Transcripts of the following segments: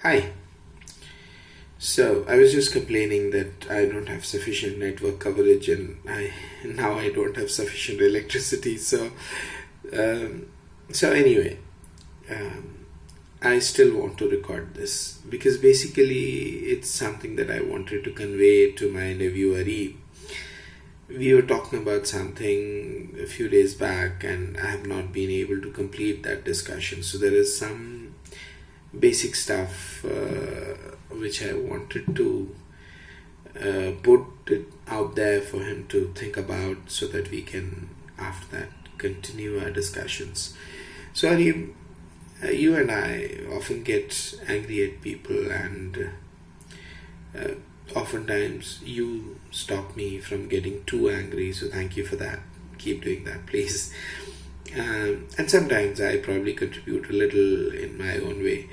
Hi. So I was just complaining that I don't have sufficient network coverage and I don't have sufficient electricity. Um, so anyway, um, I still want to record this because basically it's something that I wanted to convey to my interviewee. We were talking about something a few days back, and I have not been able to complete that discussion. So there is some basic stuff which I wanted to put it out there for him to think about so that we can, after that, continue our discussions. So, Ari, you and I often get angry at people, and uh, oftentimes you stop me from getting too angry, so thank you for that. Keep doing that, please. And sometimes I probably contribute a little in my own way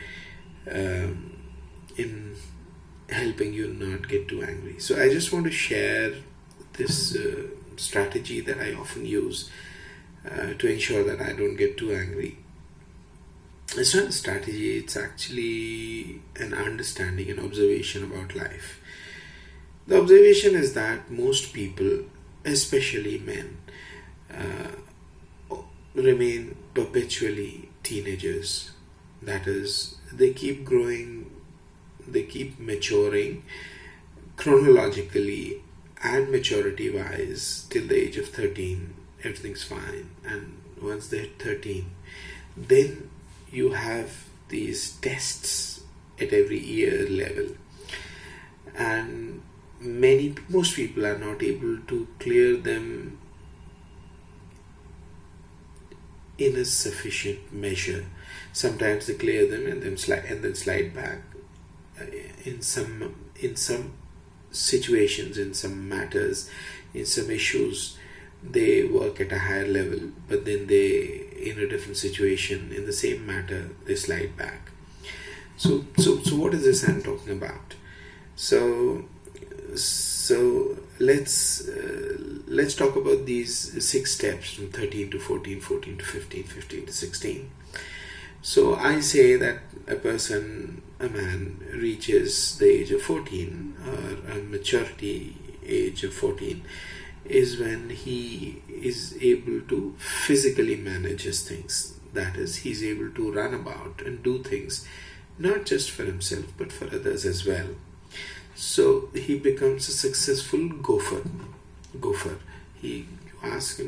in helping you not get too angry. So I just want to share this strategy that I often use to ensure that I don't get too angry. It's not a strategy, it's actually an understanding and observation about life. The observation is that most people, especially men, remain perpetually teenagers. That is, they keep growing, they keep maturing chronologically and maturity wise till the age of 13. Everything's fine, and once they hit 13, then you have these tests at every year level, and most people are not able to clear them in a sufficient measure. Sometimes they clear them and then slide back. In some situations, in some matters, in some issues, they work at a higher level, but then they, in a different situation, in the same matter, they slide back. So what is this I'm talking about? So let's talk about these 6 steps from 13 to 14, 14 to 15, 15 to 16. So I say that a man reaches the age of 14, or a maturity age of 14, is when he is able to physically manage his things. That is, he's able to run about and do things, not just for himself, but for others as well. So he becomes a successful gopher. You can ask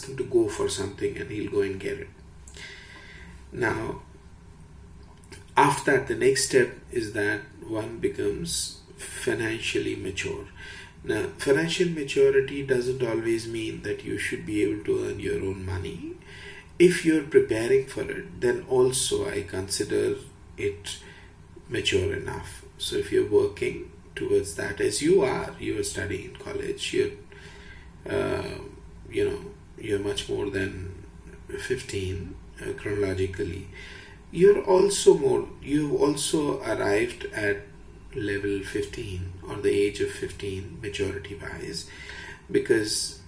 him to go for something and he'll go and get it. Now, after that, the next step is that one becomes financially mature. Now, financial maturity doesn't always mean that you should be able to earn your own money. If you're preparing for it, then also I consider it mature enough. So if you're working towards that, as you're studying in college, you're much more than 15 chronologically. You've also arrived at level 15, or the age of 15 maturity wise, because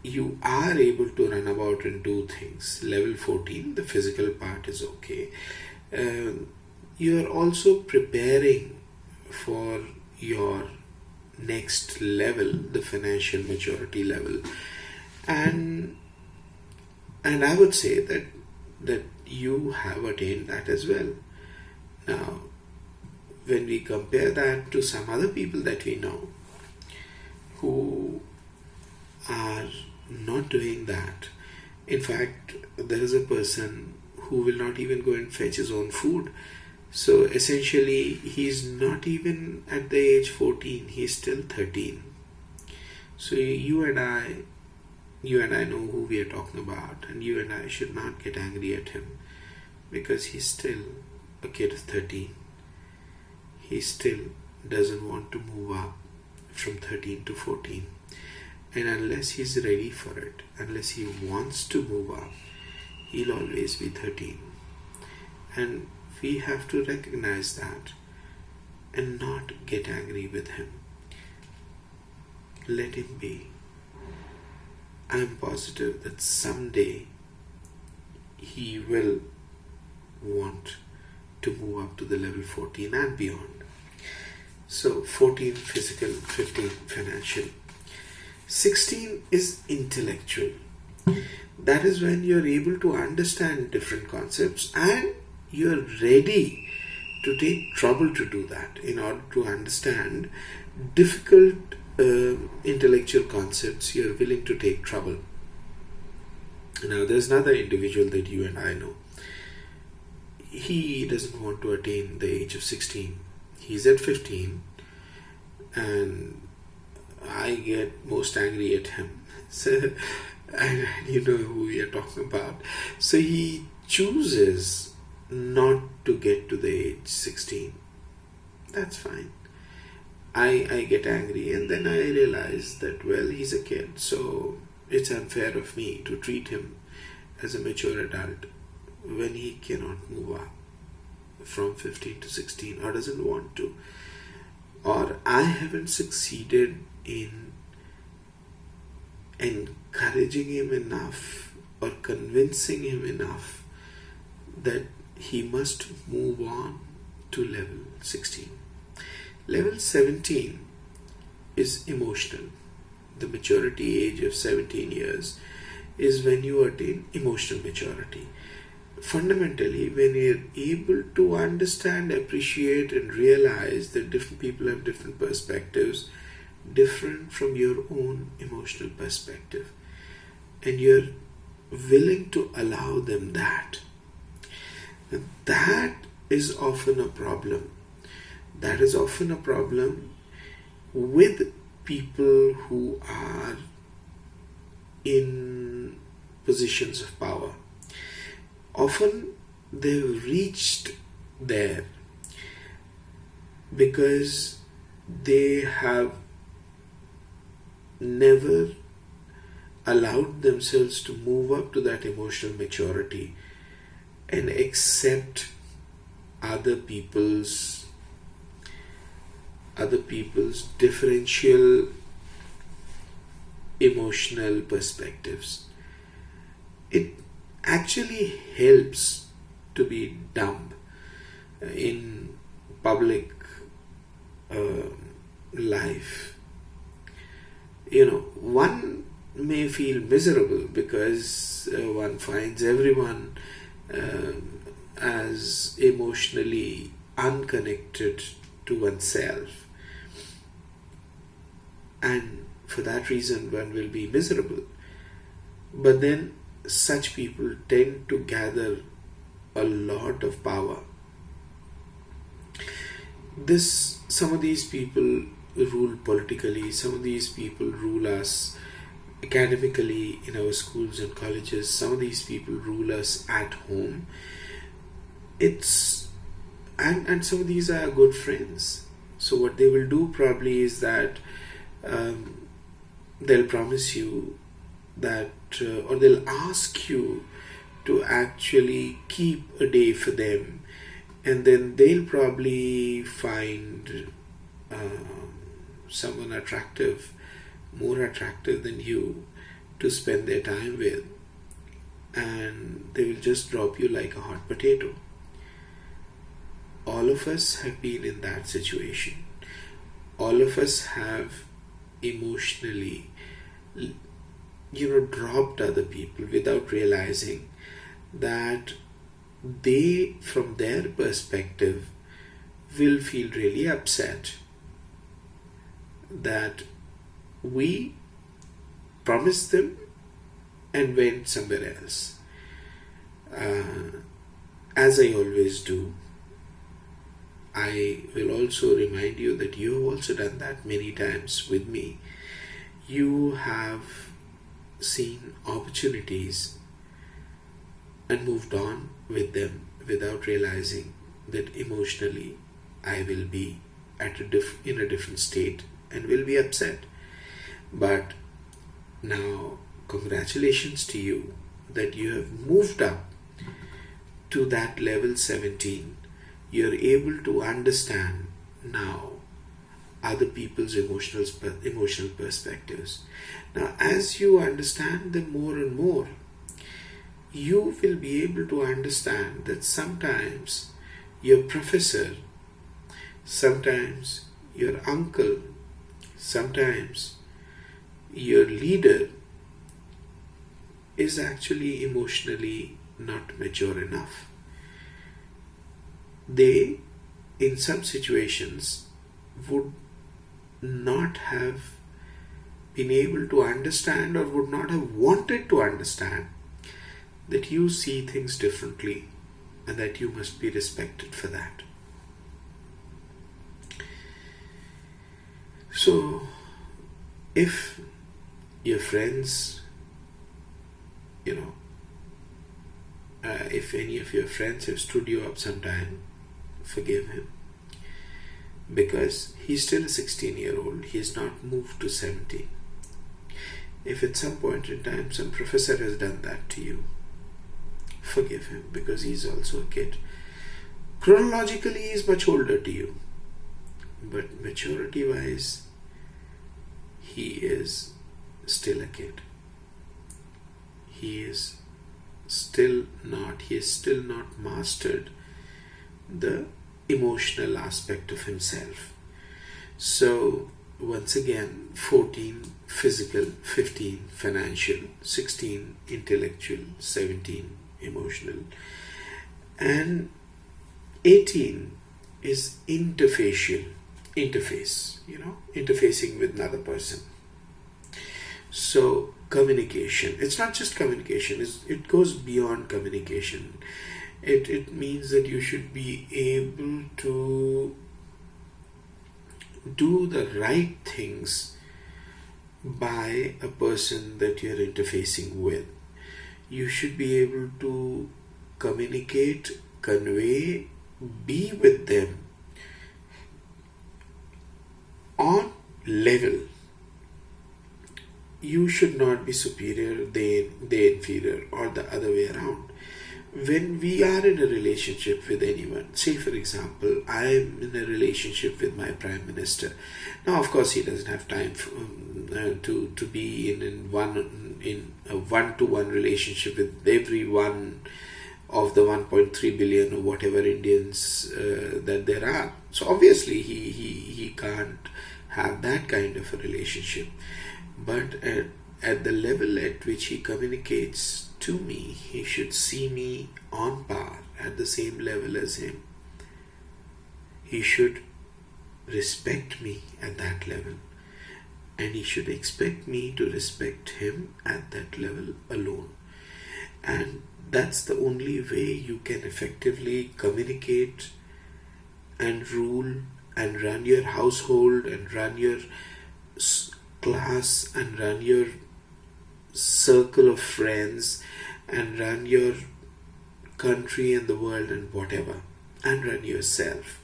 you are able to run about and do things. Level 14, the physical part is okay. You're also preparing for your next level, the financial maturity level, and I would say that you have attained that as well. Now, when we compare that to some other people that we know who are not doing that, in fact, there is a person who will not even go and fetch his own food. So essentially, he's not even at the age 14, he's still 13. So you and I know who we are talking about, and you and I should not get angry at him because he's still a kid of 13. He still doesn't want to move up from 13 to 14. And unless he's ready for it, unless he wants to move up, he'll always be 13. And we have to recognize that and not get angry with him. Let him be. I'm positive that someday he will want to move up to the level 14 and beyond. So 14 physical, 15 financial. 16 is intellectual. That is when you're able to understand different concepts and you're ready to take trouble to do that. In order to understand difficult intellectual concepts, you're willing to take trouble. Now, there's another individual that you and I know. He doesn't want to attain the age of 16. He's at 15, and I get most angry at him. So, and you know who we are talking about. So he chooses not to get to the age 16. That's fine. I get angry, and then I realize that, well, he's a kid, so it's unfair of me to treat him as a mature adult when he cannot move up from 15 to 16 or doesn't want to, or I haven't succeeded in encouraging him enough or convincing him enough that he must move on to level 16. Level 17 is emotional. The maturity age of 17 years is when you attain emotional maturity. Fundamentally, when you're able to understand, appreciate, and realize that different people have different perspectives, different from your own emotional perspective, and you're willing to allow them that. And that is often a problem. That is often a problem with people who are in positions of power. Often they've reached there because they have never allowed themselves to move up to that emotional maturity and accept other people's differential emotional perspectives. It actually helps to be dumb in public life. One may feel miserable because one finds everyone as emotionally unconnected to oneself, and for that reason one will be miserable. But then such people tend to gather a lot of power. Some of these people rule politically, some of these people rule us academically in our schools and colleges, some of these people rule us at home. And some of these are good friends. So what they will do probably is that they'll promise you that, or they'll ask you to actually keep a day for them, and then they'll probably find someone attractive, more attractive than you, to spend their time with, and they will just drop you like a hot potato. All of us have been in that situation. All of us have emotionally dropped other people without realizing that they, from their perspective, will feel really upset that we promised them and went somewhere else. As I always do, I will also remind you that you have also done that many times with me. You have seen opportunities and moved on with them without realizing that emotionally I will be in a different state and will be upset. But now, congratulations to you that you have moved up to that level 17. You're able to understand now other people's emotional perspectives. Now, as you understand them more and more, you will be able to understand that sometimes your professor, sometimes your uncle, sometimes your leader is actually emotionally not mature enough. They, in some situations, would not have been able to understand or would not have wanted to understand that you see things differently and that you must be respected for that. So, if your friends, if any of your friends have stood you up sometime, forgive him. Because he's still a 16-year-old, he has not moved to 70. If at some point in time some professor has done that to you, forgive him, because he's also a kid. Chronologically, he is much older to you, but maturity-wise, he is still a kid. He has still not mastered the emotional aspect of himself. So, once again, 14 physical, 15 financial, 16 intellectual, 17 emotional, and 18 is interfacing with another person. So communication, it's not just communication, it goes beyond communication. It means that you should be able to do the right things by a person that you're interfacing with. You should be able to communicate, convey, be with them on level. You should not be superior, they inferior, or the other way around. When we are in a relationship with anyone, say for example, I am in a relationship with my Prime Minister. Now, of course, he doesn't have time to be in a one-to-one relationship with every one of the 1.3 billion or whatever Indians that there are. So obviously, he can't have that kind of a relationship. But at the level at which he communicates to me, he should see me on par, at the same level as him. He should respect me at that level, and he should expect me to respect him at that level alone. And that's the only way you can effectively communicate and rule and run your household and run your class and run your circle of friends and run your country and the world and whatever, and run yourself.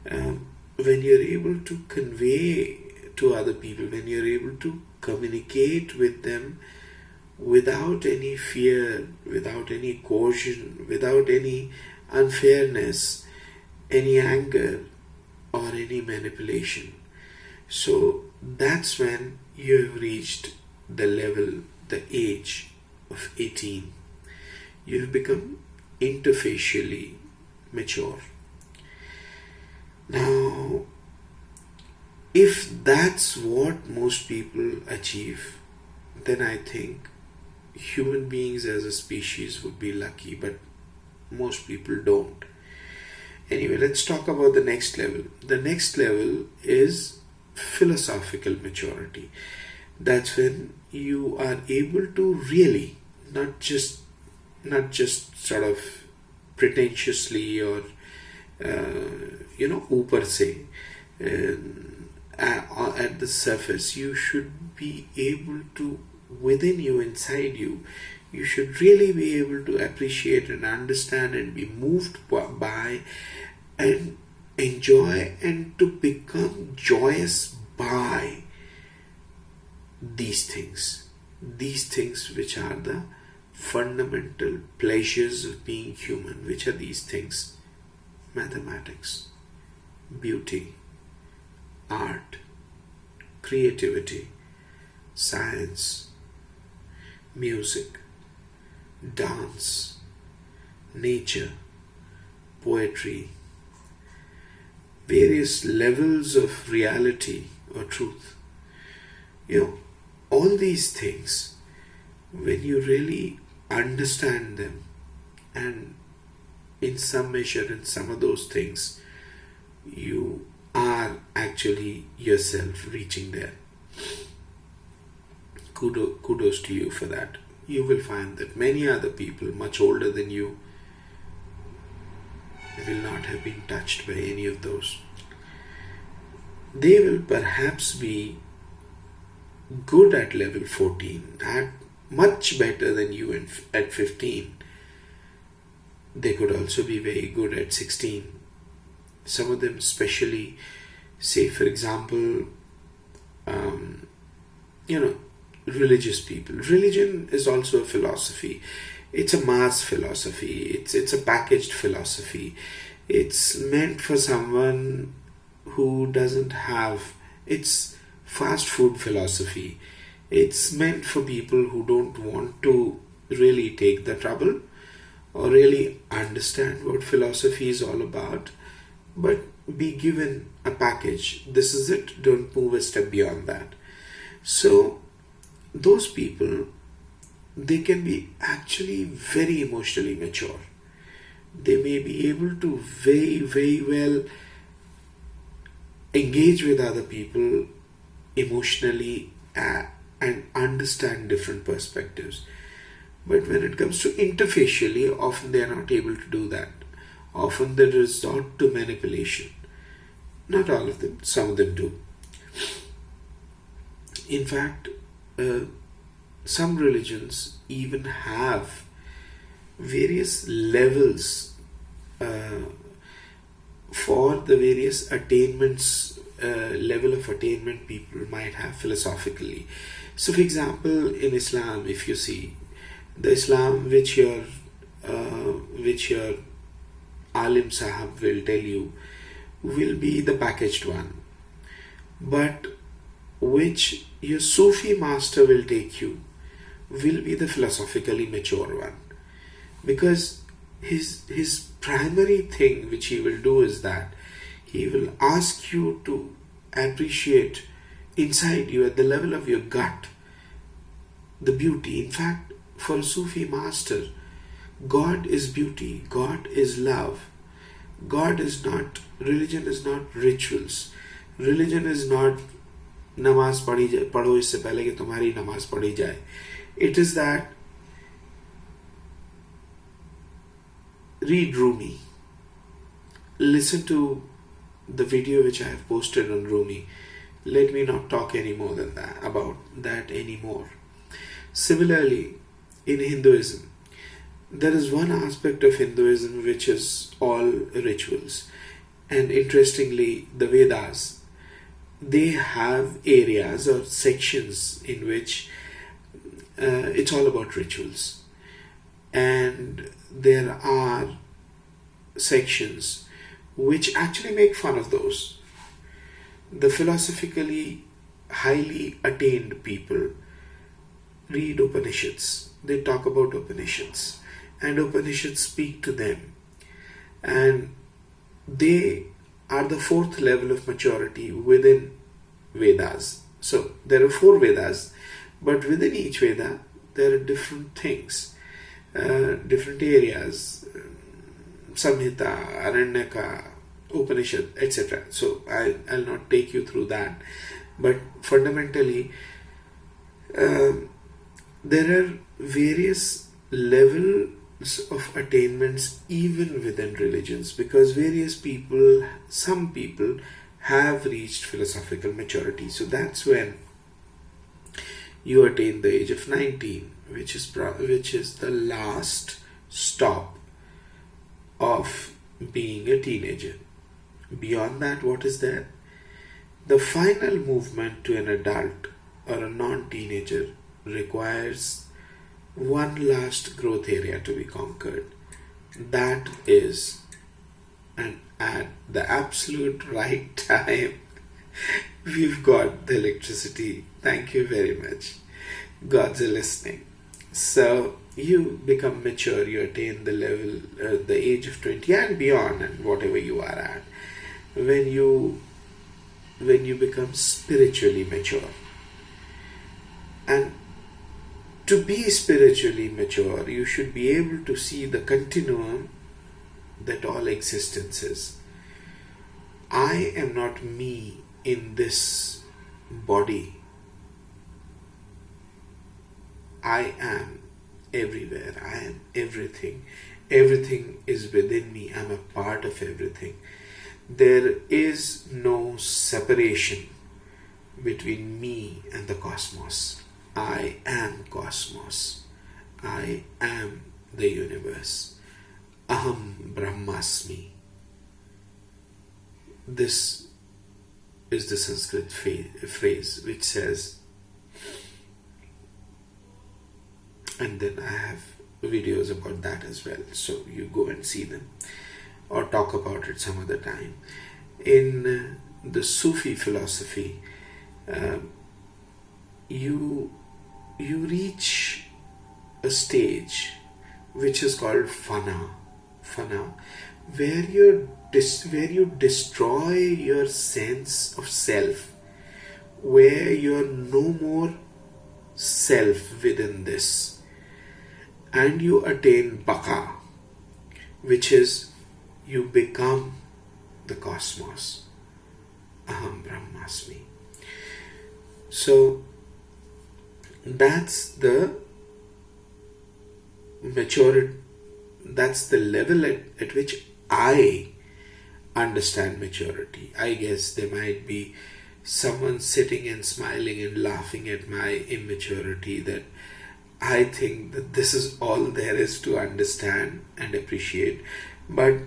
When you're able to convey to other people, when you're able to communicate with them without any fear, without any caution, without any unfairness, any anger, or any manipulation, so that's when you have reached the level, the age of 18. You have become interfacially mature. Now, if that's what most people achieve, then I think human beings as a species would be lucky, but most people don't. Anyway, let's talk about the next level. The next level is philosophical maturity. That's when you are able to really not just sort of pretentiously or ऊपर से at the surface. You should be able to, within you, inside you, you should really be able to appreciate and understand and be moved by and enjoy and to become joyous by these things which are the fundamental pleasures of being human. Which are these things? Mathematics, beauty, art, creativity, science, music, dance, nature, poetry, various levels of reality or truth. All these things, when you really understand them, and in some measure, in some of those things, you are actually yourself reaching there. Kudos to you for that. You will find that many other people much older than you will not have been touched by any of those. They will perhaps be good at level 14, at much better than you at 15. They could also be very good at 16. Some of them, especially, say for example, religious people. Religion is also a philosophy. It's a mass philosophy. It's a packaged philosophy. It's meant for someone who doesn't have. It's fast food philosophy. It's meant for people who don't want to really take the trouble or really understand what philosophy is all about, but be given a package. This is it. Don't move a step beyond that. So those people, they can be actually very emotionally mature. They may be able to very, very well engage with other people emotionally and understand different perspectives. But when it comes to interfacially, often they are not able to do that. Often they resort to manipulation. Not all of them, some of them do. In fact, some religions even have various levels for the various attainments, level of attainment people might have philosophically. So for example, in Islam, if you see, the Islam which your Alim Sahab will tell you will be the packaged one, but which your Sufi master will take you will be the philosophically mature one, because his primary thing which he will do is that he will ask you to appreciate inside you, at the level of your gut, the beauty. In fact, for a Sufi master, God is beauty, God is love. God is not, religion is not rituals. Religion is not नमाज पढ़ो इससे पहले कि तुम्हारी नमाज पढ़ी जाए. It is that read Rumi, listen to the video which I have posted on Rumi. Let me not talk any more than that about that anymore. Similarly, in Hinduism, there is one aspect of Hinduism which is all rituals, and interestingly, the Vedas, they have areas or sections in which it's all about rituals, and there are sections which actually make fun of those. The philosophically highly attained people read Upanishads, they talk about Upanishads, and Upanishads speak to them, and they are the fourth level of maturity within Vedas. So there are 4 Vedas, but within each Veda there are different things, different areas, Samhita, Aranyaka, Upanishad, etc. So I'll not take you through that, but fundamentally there are various levels of attainments even within religions, because various people, some people have reached philosophical maturity. So that's when you attain the age of 19, which is the last stop of being a teenager. Beyond that, what is there? The final movement to an adult or a non-teenager requires one last growth area to be conquered. That is, and at the absolute right time, we've got the electricity. Thank you very much. God's listening. So you become mature, you attain the level, the age of 20 and beyond, and whatever you are at. when you become spiritually mature. And to be spiritually mature, you should be able to see the continuum that all existence is. I am not me in this body. I am everywhere. I am everything. Everything is within me. I am a part of everything. There is no separation between me and the cosmos. I am cosmos. I am the universe. Aham Brahmasmi. This is the Sanskrit phrase which says, and then I have videos about that as well, so you go and see them or talk about it some other time. In the Sufi philosophy, you reach a stage which is called fana, where you destroy your sense of self, where you are no more self within this, and you attain baka, which is you become the cosmos. Aham Brahmasmi. So that's the maturity, that's the level at which I understand maturity. I guess there might be someone sitting and smiling and laughing at my immaturity, that I think that this is all there is to understand and appreciate. But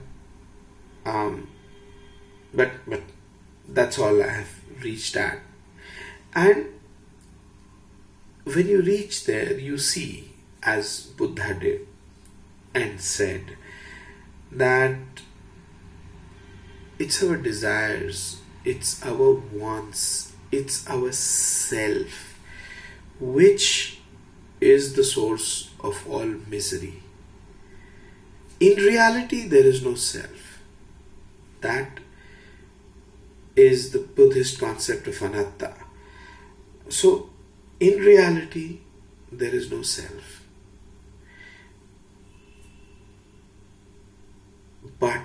that's all I have reached at. And when you reach there, you see, as Buddha did and said, that it's our desires, it's our wants, it's our self which is the source of all misery. In reality, there is no self. That is the Buddhist concept of anatta. So, in reality, there is no self. But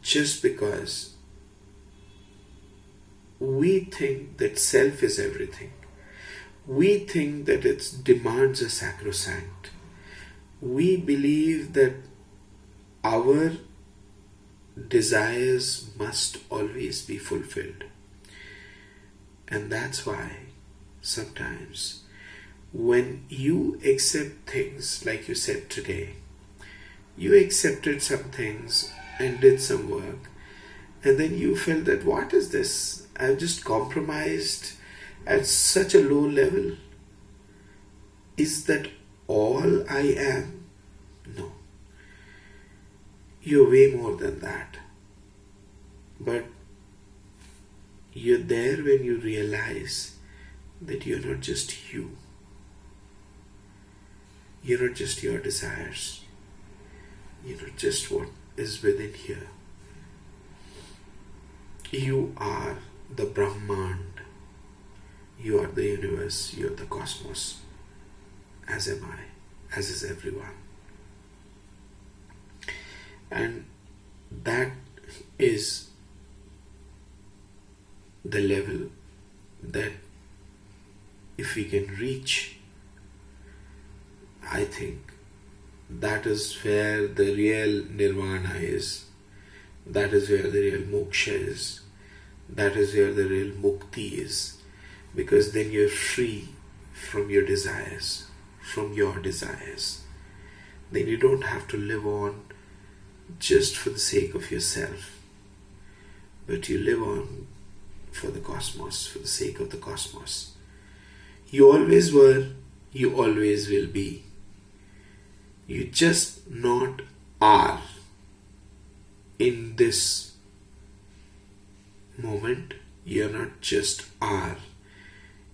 just because we think that self is everything, we think that its demands are sacrosanct, we believe that our desires must always be fulfilled. And that's why sometimes when you accept things, like you said today, you accepted some things and did some work, and then you felt that, what is this? I've just compromised at such a low level. Is that all I am? No. You're way more than that. But you're there when you realize that you're not just you. You're not just your desires. You're not just what is within here. You are the Brahman. You are the universe. You are the cosmos. As am I. As is everyone. And that is the level that if we can reach, I think that is where the real nirvana is. That is where the real moksha is. That is where the real mukti is. Because then you're free from your desires. From your desires. Then you don't have to live on just for the sake of yourself. But you live on for the cosmos, for the sake of the cosmos. You always were, you always will be. You just not are. In this moment, you're not just are.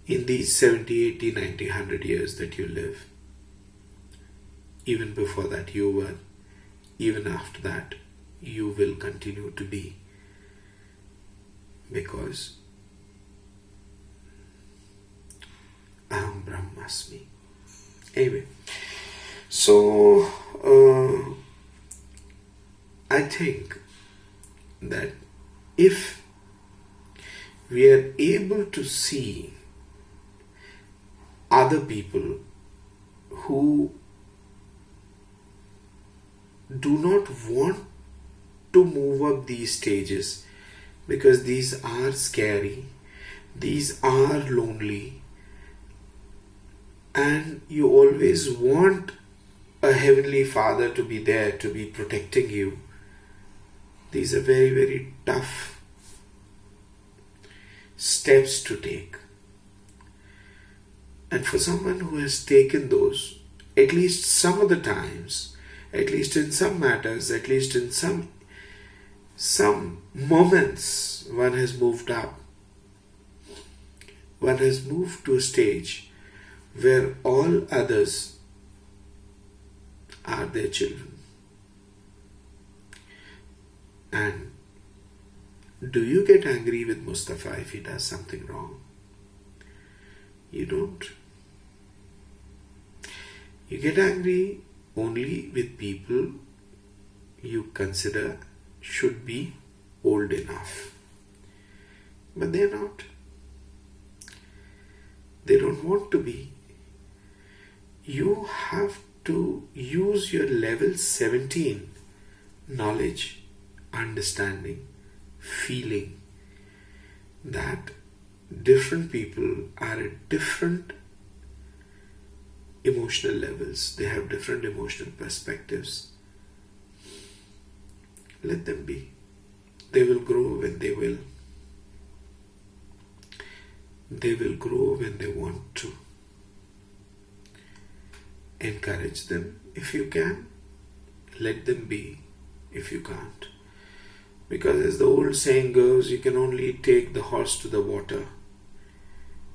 In these 70, 80, 90, 100 years that you live. Even before that you were. Even after that, you will continue to be. because Aham Brahmasmi. Anyway, so I think that if we are able to see other people who do not want to move up these stages because these are scary, these are lonely, and you always want a Heavenly Father to be there, to be protecting you. These are very, very tough steps to take. And for someone who has taken those, at least some of the times, at least in some matters, at least in some moments, one has moved up. One has moved to a stage where all others are their children. And do you get angry with Mustafa if he does something wrong? You don't. You get angry only with people you consider should be old enough. But they're not. They don't want to be. You have to use your level 17 knowledge, understanding, feeling that different people are at different emotional levels. They have different emotional perspectives. Let them be. They will grow when they will. They will grow when they want to. Encourage them if you can. Let them be if you can't. Because as the old saying goes, you can only take the horse to the water.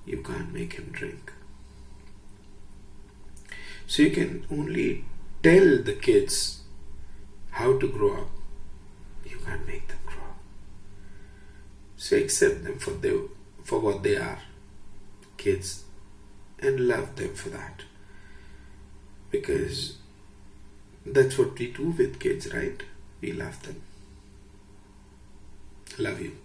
You can't make him drink. So you can only tell the kids how to grow up. You can't make them grow up. So accept them for what they are, kids, and love them for that. Because that's what we do with kids, right? We love them. Love you.